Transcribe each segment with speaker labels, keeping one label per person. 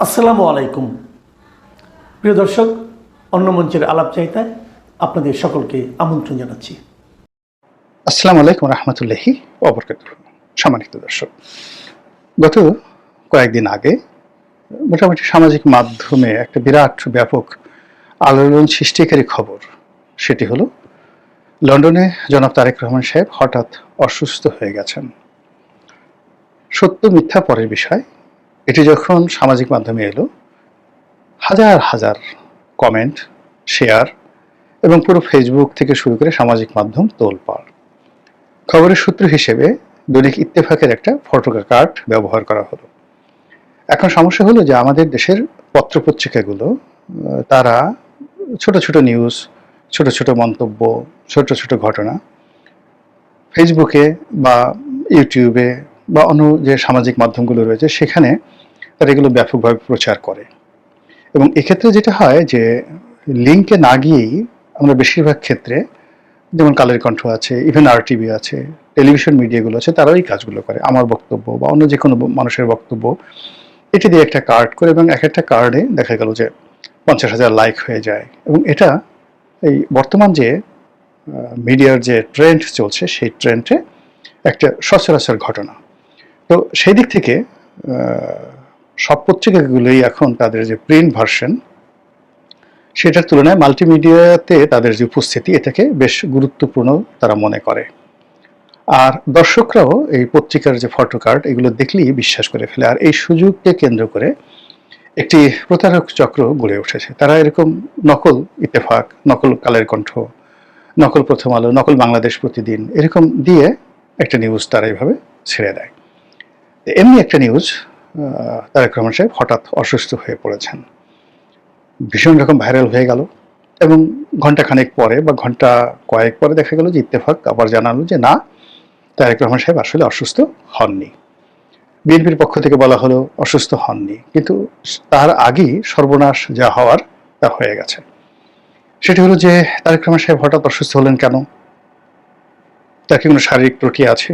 Speaker 1: আসসালামু আলাইকুম প্রিয় দর্শক, অন্য মঞ্চের আলাপচারিতায় আপনাদের সকলকে আমন্ত্রণ জানাচ্ছি।
Speaker 2: আসসালামু আলাইকুম রহমতুল্লাহি ওবরকাতুহ। সম্মানিত দর্শক, গত কয়েকদিন আগে মোটামুটি সামাজিক মাধ্যমে একটা বিরাট ব্যাপক আলোড়ন সৃষ্টিকারী খবর, সেটি হলো লন্ডনে জনাব তারেক রহমান সাহেব হঠাৎ অসুস্থ হয়ে গেছেন। সত্য মিথ্যা পরের বিষয়, এটি যখন সামাজিক মাধ্যমে এলো, হাজার হাজার কমেন্ট, শেয়ার এবং পুরো ফেসবুক থেকে শুরু করে সামাজিক মাধ্যম তোলপাড়। খবরের সূত্র হিসেবে দৈনিক ইত্তেফাকের একটা ফটো কার্ড ব্যবহার করা হলো। এখন সমস্যা হলো যে আমাদের দেশের পত্রপত্রিকাগুলো তারা ছোট ছোট নিউজ, ছোট ছোট মন্তব্য, ছোট ছোট ঘটনা ফেসবুকে বা ইউটিউবে বা অন্য যে সামাজিক মাধ্যমগুলো রয়েছে সেখানে তারা এগুলো ব্যাপকভাবে প্রচার করে। এবং এক্ষেত্রে যেটা হয় যে লিঙ্কে না গিয়েই আমরা বেশিরভাগ ক্ষেত্রে, যেমন কালের কণ্ঠ আছে, ইভেন RTV আছে, টেলিভিশন মিডিয়াগুলো আছে, তারাও এই কাজগুলো করে। আমার বক্তব্য বা অন্য যে কোনো মানুষের বক্তব্য এটি দিয়ে একটা কার্ড করে, এবং এক একটা কার্ডে দেখা গেল যে 50,000 লাইক হয়ে যায়। এবং এটা এই বর্তমান যে মিডিয়ার যে ট্রেন্ড চলছে সেই ট্রেন্ডে একটা সচরাচর ঘটনা। তো সেই দিক থেকে সব পত্রিকাগুলোই এখন তাদের যে প্রিন্ট ভার্সন, সেটার তুলনায় মাল্টিমিডিয়াতে তাদের যে উপস্থিতি, এটাকে বেশ গুরুত্বপূর্ণ তারা মনে করে। আর দর্শকরাও এই পত্রিকার যে ফটো কার্ড এগুলো দেখলেই বিশ্বাস করে ফেলে। আর এই সুযোগকে কেন্দ্র করে একটি প্রতারক চক্র গড়ে উঠেছে। তারা এরকম নকল ইত্তেফাক, নকল কালের কণ্ঠ, নকল প্রথম আলো, নকল বাংলাদেশ প্রতিদিন এরকম দিয়ে একটা নিউজ তারা এইভাবে ছেড়ে দেয়। এমনি একটা নিউজ, তারেক রহমান সাহেব হঠাৎ অসুস্থ হয়ে পড়েছেন, ভীষণ রকম ভাইরাল হয়ে গেল। এবং ঘন্টাখানেক পরে বা ঘন্টা কয়েক পরে দেখা গেল যে ইত্তেফাক আবার জানালো যে না, তারেক রহমান সাহেব আসলে অসুস্থ হননি। বিএনপির পক্ষ থেকে বলা হলো অসুস্থ হননি, কিন্তু তার আগেই সর্বনাশ যা হওয়ার তা হয়ে গেছে। সেটি হলো যে তারেক রহমান সাহেব হঠাৎ অসুস্থ হলেন কেন? তার কি কোনো শারীরিক প্রক্রিয়া আছে,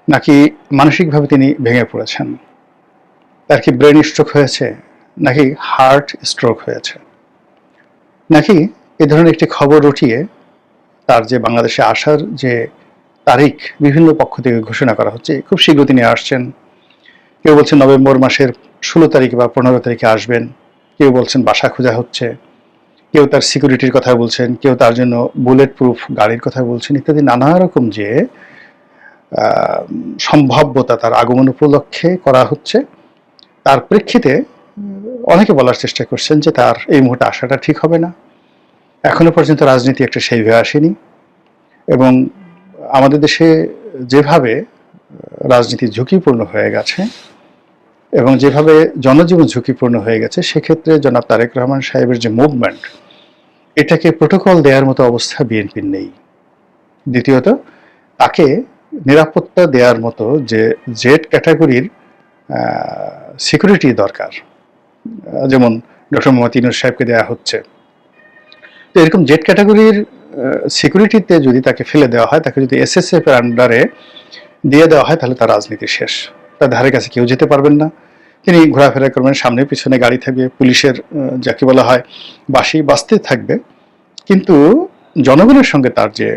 Speaker 2: নাকি মানসিকভাবে তিনি ভেঙে পড়েছেন? তার কি ব্রেন স্ট্রোক হয়েছে, নাকি হার্ট স্ট্রোক হয়েছে, নাকি এ ধরনের একটি খবর রটিয়ে তার যে বাংলাদেশে আসার যে তারিখ বিভিন্ন পক্ষ থেকে ঘোষণা করা হচ্ছে, খুব শীঘ্র তিনি আসছেন। কেউ বলছেন নভেম্বর মাসের 16 তারিখ বা 15 তারিখে আসবেন, কেউ বলছেন বাসা খোঁজা হচ্ছে, কেউ তার সিকিউরিটির কথা বলছেন, কেউ তার জন্য বুলেট প্রুফ গাড়ির কথা বলছেন, ইত্যাদি নানা রকম যে সম্ভাব্যতা তার আগমন উপলক্ষে করা হচ্ছে। তার প্রেক্ষিতে অনেকে বলার চেষ্টা করছেন যে তার এই মুহূর্তে আসাটা ঠিক হবে না। এখনো পর্যন্ত রাজনীতি একটা সেইভাবে আসেনি, এবং আমাদের দেশে যেভাবে রাজনীতি ঝুঁকিপূর্ণ হয়ে গেছে এবং যেভাবে জনজীবন ঝুঁকিপূর্ণ হয়ে গেছে, সেক্ষেত্রে জনাব তারেক রহমান সাহেবের যে মুভমেন্ট, এটাকে প্রোটোকল দেওয়ার মতো অবস্থা বিএনপির নেই। দ্বিতীয়ত, তাকে নিরাপত্তা দেওয়ার মতো যে জেড ক্যাটাগরির সিকিউরিটি দরকার, যেমন ডক্টর মোহাম্মদ ইউনূস সাহেবকে দেওয়া হচ্ছে, তো এরকম জেড ক্যাটাগরির সিকিউরিটিতে যদি তাকে ফেলে দেওয়া হয়, তাকে যদি SSF এর আন্ডারে দিয়ে দেওয়া হয়, তাহলে তার রাজনীতি শেষ। তার ধারে কাছে কেউ যেতে পারবেন না। তিনি ঘোরাফেরা করবেন, সামনে পিছনে গাড়ি থাকবে, পুলিশের যাকে বলা হয় বাঁচতে থাকবে, কিন্তু জনগণের সঙ্গে তার যে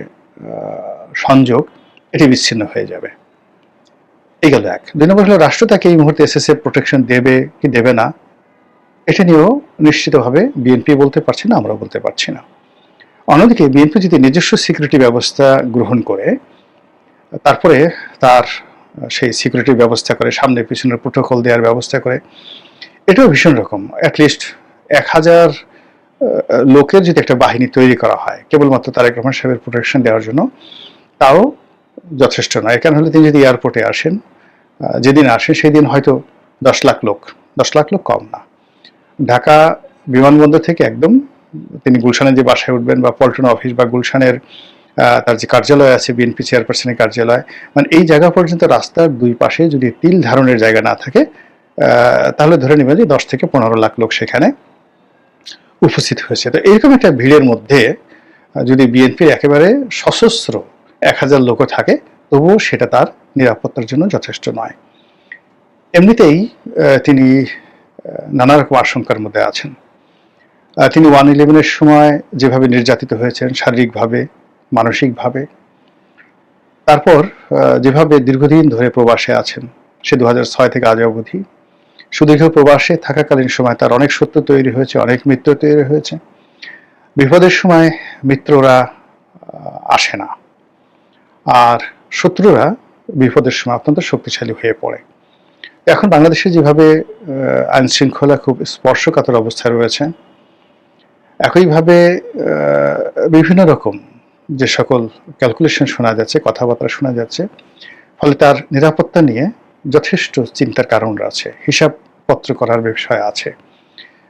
Speaker 2: সংযোগ, এটি বিচ্ছিন্ন হয়ে যাবে। এই গেল এক। 2 নম্বর হলো, রাষ্ট্র তাকে এই মুহূর্তে SSF প্রোটেকশন দেবে কি দেবে না, এটা নিয়েও নিশ্চিতভাবে বিএনপি বলতে পারছে না, আমরাও বলতে পারছি না। অন্যদিকে বিএনপি যদি নিজস্ব সিকিউরিটি ব্যবস্থা গ্রহণ করে, তারপরে তার সেই সিকিউরিটি ব্যবস্থা করে, সামনে পিছনের প্রোটোকল দেওয়ার ব্যবস্থা করে, এটাও ভীষণ রকম। অ্যাটলিস্ট 1000 লোকের যদি একটা বাহিনী তৈরি করা হয় কেবলমাত্র তারেক রহমান সাহেবের প্রোটেকশন দেওয়ার জন্য, তাও যথেষ্ট নয়। কেন হলে তিনি যদি এয়ারপোর্টে আসেন, যেদিন আসেন সেই দিন হয়তো 10 লাখ লোক, 10 লাখ লোক কম না, ঢাকা বিমানবন্দর থেকে একদম তিনি গুলশানের যে বাসায় উঠবেন, বা পল্টন অফিস বা গুলশানের তার যে কার্যালয় আছে, বিএনপি চেয়ারপারসনের কার্যালয়, মানে এই জায়গা পর্যন্ত রাস্তার 2 পাশে যদি তিল ধারণের জায়গা না থাকে, তাহলে ধরে নেবেন যে 10 থেকে 15 লাখ লোক সেখানে উপস্থিত হয়েছে। তো এরকম একটা ভিড়ের মধ্যে যদি বিএনপির একেবারে সশস্ত্র 1000 লোকও থাকে, তবুও সেটা তার নিরাপত্তার জন্য যথেষ্ট নয়। এমনিতেই তিনি নানা রকম আশঙ্কার মধ্যে আছেন। তিনি 1/11-এর সময় যেভাবে নির্যাতিত হয়েছেন শারীরিকভাবে, মানসিকভাবে, তারপর যেভাবে দীর্ঘদিন ধরে প্রবাসে আছেন, সে 2006 থেকে আজ অবধি সুদীর্ঘ প্রবাসে থাকাকালীন সময় তার অনেক শত্রু তৈরি হয়েছে, অনেক মিত্র তৈরি হয়েছে। বিপদের সময় মিত্ররা আসে না, আর শত্রুরা বিপদের সময় অত্যন্ত শক্তিশালী হয়ে পড়ে। এখন বাংলাদেশে যেভাবে আইন শৃঙ্খলা খুব স্পর্শকাতর অবস্থায় রয়েছে, একইভাবে বিভিন্ন রকম যে সকল ক্যালকুলেশন শোনা যাচ্ছে, কথাবার্তা শোনা যাচ্ছে, ফলে তার নিরাপত্তা নিয়ে যথেষ্ট চিন্তার কারণ আছে, হিসাবপত্র করার বিষয় আছে।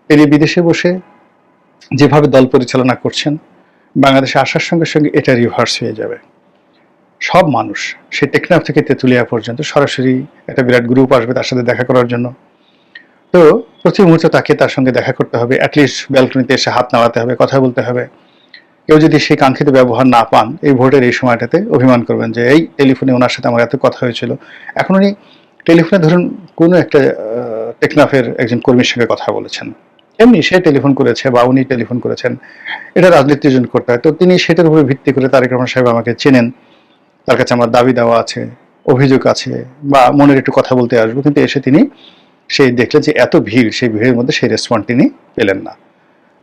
Speaker 2: তিনি বিদেশে বসে যেভাবে দল পরিচালনা করছেন, বাংলাদেশে আসার সঙ্গে সঙ্গে এটা রিভার্স হয়ে যাবে। সব মানুষ, সে টেকনাফ থেকে তেঁতুলিয়া পর্যন্ত সরাসরি একটা বিরাট গ্রুপ আসবে তার সাথে দেখা করার জন্য। তো প্রতি মুহূর্তে তাকে তার সঙ্গে দেখা করতে হবে, অ্যাটলিস্ট ব্যালকনিতে এসে হাত নাড়াতে হবে, কথা বলতে হবে। কেউ যদি সেই কাঙ্ক্ষিত ব্যবহার না পান, এই ভোটের এই সময়টাতে অভিমান করবেন যে এই টেলিফোনে ওনার সাথে আমার এত কথা হয়েছিল। এখন উনি টেলিফোনে ধরুন কোনো একটা টেকনাফের একজন কর্মীর সঙ্গে কথা বলেছেন, এমনি সে টেলিফোন করেছে বা উনি টেলিফোন করেছেন, এটা রাজনীতির জন্য করতে হয়। তো তিনি সেটার উপরে ভিত্তি করে তারেক রহমান সাহেব আমাকে চেনেন, তার কাছে আমার দাবি দেওয়া আছে, অভিযোগ আছে, বা মনের একটু কথা বলতে আসবো, কিন্তু এসে তিনি সেই দেখলেন যে এত ভিড়, সেই ভিড়ের মধ্যে সেই রেসপন্স তিনি পেলেন না।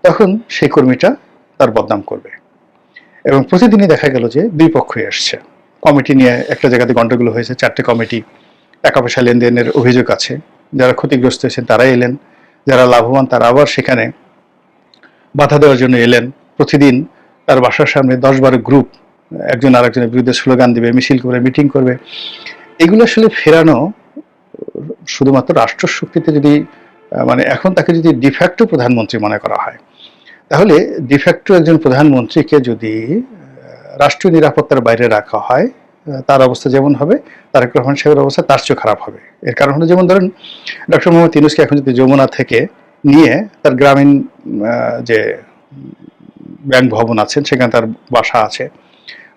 Speaker 2: তখন সেই কর্মীটা তার বদনাম করবে, এবং প্রতিদিনই দেখা গেল যে দুই পক্ষই আসছে। কমিটি নিয়ে একটা জায়গাতে গন্ডগোল হয়েছে, 4টে কমিটি, টাকা পয়সা লেনদেনের অভিযোগ আছে, যারা ক্ষতিগ্রস্ত হয়েছেন তারা এলেন, যারা লাভবান তারা আবার সেখানে বাধা দেওয়ার জন্য এলেন। প্রতিদিন তার বাসার সামনে 10-12 গ্রুপ একজন আরেকজনের বিরুদ্ধে স্লোগান দিবে, মিছিল করবে, মিটিং করবে। এগুলো আসলে ফেরানো শুধুমাত্র রাষ্ট্রশক্তিতে যদি মানে এখন তাকে যদি ডিফ্যাক্টো প্রধানমন্ত্রী মনে করা হয়, তাহলে ডিফ্যাক্টো একজন প্রধানমন্ত্রীকে যদি রাষ্ট্রীয় নিরাপত্তার বাইরে রাখা হয়, তার অবস্থা যেমন হবে তারেক রহমান সাহেবের অবস্থা তার চেয়ে খারাপ হবে। এর কারণ হলো, যেমন ধরেন ডক্টর মোহাম্মদ ইউনূসকে এখন যদি যমুনা থেকে নিয়ে তার গ্রামীণ যে ব্যাংক ভবন আছেন সেখানে তার বাসা আছে,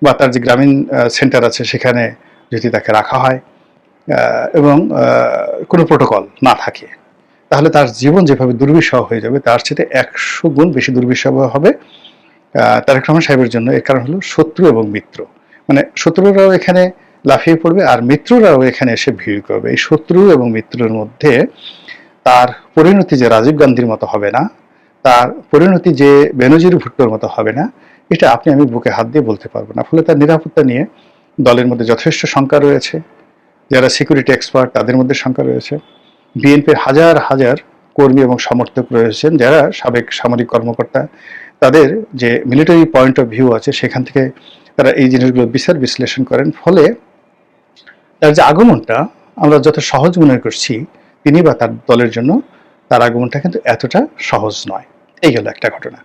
Speaker 2: বা তার যে গ্রামীণ সেন্টার আছে সেখানে যদি তাকে রাখা হয় এবং কোনো প্রোটোকল না থাকে, তাহলে তার জীবন যেভাবে দুর্বিষহ হয়ে যাবে, তার চেয়ে 100 গুণ বেশি দুর্বিষহ হবে তারেক রহমান সাহেবের জন্য। এর কারণ হলো শত্রু এবং মিত্র, মানে শত্রুরাও এখানে লাফিয়ে পড়বে আর মিত্ররাও এখানে এসে ভিড় করবে। এই শত্রু এবং মিত্রের মধ্যে তার পরিণতি যে রাজীব গান্ধীর মতো হবে না, তার পরিণতি যে বেনজির ভুট্টোর মতো হবে না, এটা আপনি আমি বুকে হাত দিয়ে বলতে পারবো না। ফলে তার নিরাপত্তা নিয়ে দলের মধ্যে যথেষ্ট শঙ্কা রয়েছে, যারা সিকিউরিটি এক্সপার্ট তাদের মধ্যে শঙ্কা রয়েছে। বিএনপির হাজার হাজার কর্মী এবং সমর্থক রয়েছেন যারা সাবেক সামরিক কর্মকর্তা, তাদের যে মিলিটারি পয়েন্ট অফ ভিউ আছে সেখান থেকে তারা এই জিনিসগুলো বিচার বিশ্লেষণ করেন। ফলে তার যে আগমনটা আমরা যত সহজ মনে করছি, তিনি বা তার দলের জন্য তার আগমনটা কিন্তু এতটা সহজ নয়। এই গেল একটা ঘটনা।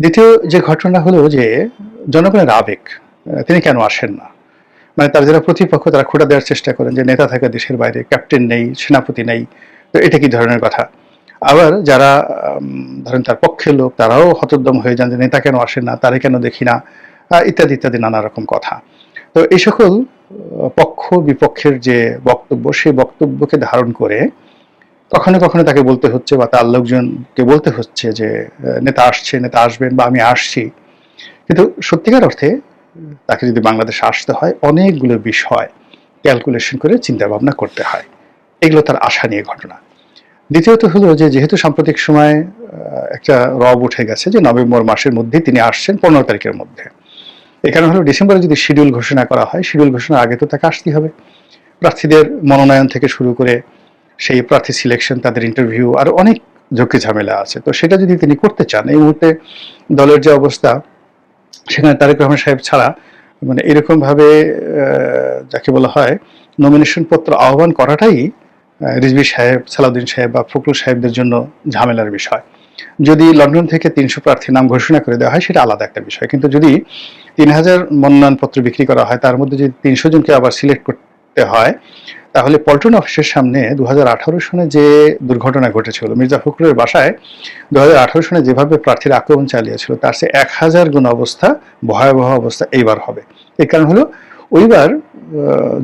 Speaker 2: দ্বিতীয় যে ঘটনা হলো যে জনগণের আবেগ, তিনি কেন আসেন না, মানে তার যারা প্রতিপক্ষ তারা খোঁটা দেওয়ার চেষ্টা করেন যে নেতা থাকে দেশের বাইরে, ক্যাপ্টেন নেই, সেনাপতি নেই, তো এটা কি ধরনের কথা। আবার যারা ধরেন তার পক্ষের লোক তারাও হতোদ্যম হয়ে যান যে নেতা কেন আসেন না, তারে কেন দেখি না, ইত্যাদি ইত্যাদি নানা রকম কথা। তো এই সকল পক্ষ বিপক্ষের যে বক্তব্য, সেই বক্তব্যকে ধারণ করে কখনো কখনো তাকে বলতে হচ্ছে বা তার লোকজনকে বলতে হচ্ছে যে নেতা আসছে, নেতা আসবেন, বা আমি আসছি। কিন্তু সত্যিকার অর্থে তাকে যদি বাংলাদেশে আসতে হয় অনেকগুলো বিষয় ক্যালকুলেশন করে চিন্তা ভাবনা করতে হয়। এগুলো তার আশা নিয়ে ঘটনা। দ্বিতীয়ত হলো যে যেহেতু সাম্প্রতিক সময় একটা রব উঠে গেছে যে নভেম্বর মাসের মধ্যে তিনি আসছেন, 15 তারিখের মধ্যে। এখানে হলো ডিসেম্বরে যদি শিডিউল ঘোষণা করা হয়, শিডিউল ঘোষণার আগে তো তাকে আসতেই হবে। প্রার্থীদের মনোনয়ন থেকে শুরু করে সেই প্রার্থী সিলেকশন, তাদের ইন্টারভিউ, আর অনেক ঝক্কি ঝামেলা আছে। তো সেটা যদি তিনি করতে চান, এই মুহূর্তে দলের যে অবস্থা, সেখানে তারেক রহমান সাহেব ছাড়া মানে এরকম ভাবে যাকে বলা হয় নমিনেশন পত্র আহ্বান করাটাই রিজভী সাহেব, সালাউদ্দিন সাহেব বা ফখরুল সাহেবদের জন্য ঝামেলার বিষয়। যদি লন্ডন থেকে 300 প্রার্থীর নাম ঘোষণা করে দেওয়া হয় সেটা আলাদা একটা বিষয়, কিন্তু যদি 3000 মনোনয়নপত্র বিক্রি করা হয়, তার মধ্যে যদি 300 জনকে আবার সিলেক্ট করতে হয়, তাহলে পল্টন অফিসের সামনে 2018 সনে যে দুর্ঘটনা ঘটেছিল, মির্জা ফখরুলের বাসায় 2018 সনে যেভাবে প্রার্থীর আক্রমণ চালিয়েছিল, তার চেয়ে 1000 গুণ অবস্থা, ভয়াবহ অবস্থা এইবার হবে। এই কারণ হলো ওইবার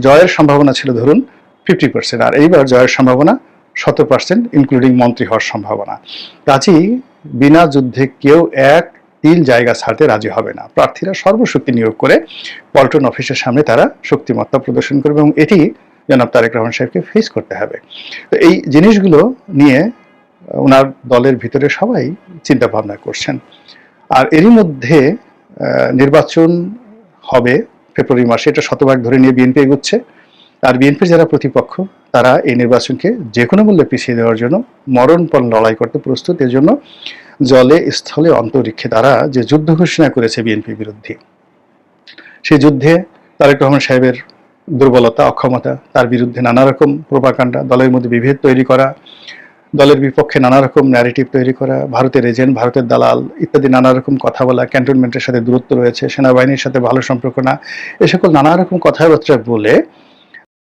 Speaker 2: জয়ের সম্ভাবনা ছিল ধরুন 50%, আর এইবার জয়ের সম্ভাবনা 100% ইনক্লুডিং মন্ত্রী হওয়ার সম্ভাবনা। কাজেই বিনা যুদ্ধে কেউ এক তিল জায়গা ছাড়তে রাজি হবে না। প্রার্থীরা সর্বশক্তি নিয়োগ করে পল্টন অফিসের সামনে তারা শক্তিমত্তা প্রদর্শন করবে এবং এটি জনাব তারেক রহমান সাহেবকে ফেস করতে হবে। তো এই জিনিসগুলো নিয়ে ওনার দলের ভিতরে সবাই চিন্তা ভাবনা করছেন। আর এরই মধ্যে নির্বাচন হবে ফেব্রুয়ারি মাসে, এটা শতভাগ ধরে নিয়ে বিএনপি এগুচ্ছে। আর বিএনপির যারা প্রতিপক্ষ তারা এই নির্বাচনকে যে কোনো মূল্যে পিছিয়ে দেওয়ার জন্য মরণপণ লড়াই করতে প্রস্তুত। এর জন্য জলে স্থলে অন্তরিক্ষে তারা যে যুদ্ধ ঘোষণা করেছে বিএনপির বিরুদ্ধে, সেই যুদ্ধে তারেক রহমান সাহেবের দুর্বলতা, অক্ষমতা, তার বিরুদ্ধে নানা রকম প্রোপাগান্ডা, দলের মধ্যে বিভেদ তৈরি করা, দলের বিপক্ষে নানা রকম ন্যারেটিভ তৈরি করা, ভারতের এজেন্ট, ভারতের দালাল ইত্যাদি নানা রকম কথা বলা, ক্যান্টনমেন্টের সাথে দূরত্ব রয়েছে, সেনাবাহিনীর সাথে ভালো সম্পর্ক না, এ সকল নানা রকম কথাবার্তা বলে